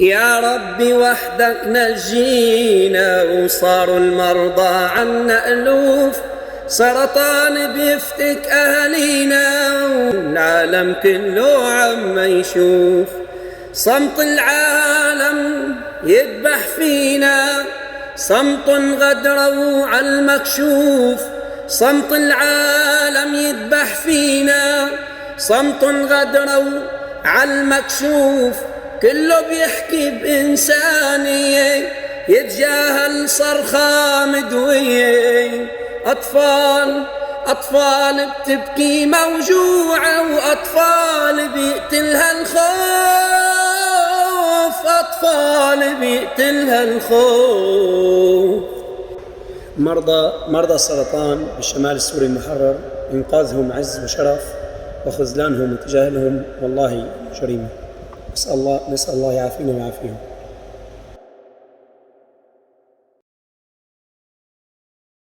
يا ربي وحدك نجينا، وصاروا المرضى عنا ألوف، سرطان بيفتك أهالينا والعالم كله عم يشوف. صمت العالم يذبح فينا، صمت غدروا على المكشوف. صمت العالم يذبح فينا، صمت غدروا على المكشوف. كله بيحكي بإنسانية، يتجاهل صرخة مدوية. أطفال بتبكي موجوعة، وأطفال بيقتلها الخوف، أطفال بيقتلها الخوف. مرضى السرطان بالشمال السوري المحرر، إنقاذهم عز وشرف، وخذلانهم وتجاهلهم والله جريمة. نسأل الله يعافينا ويعافيهم.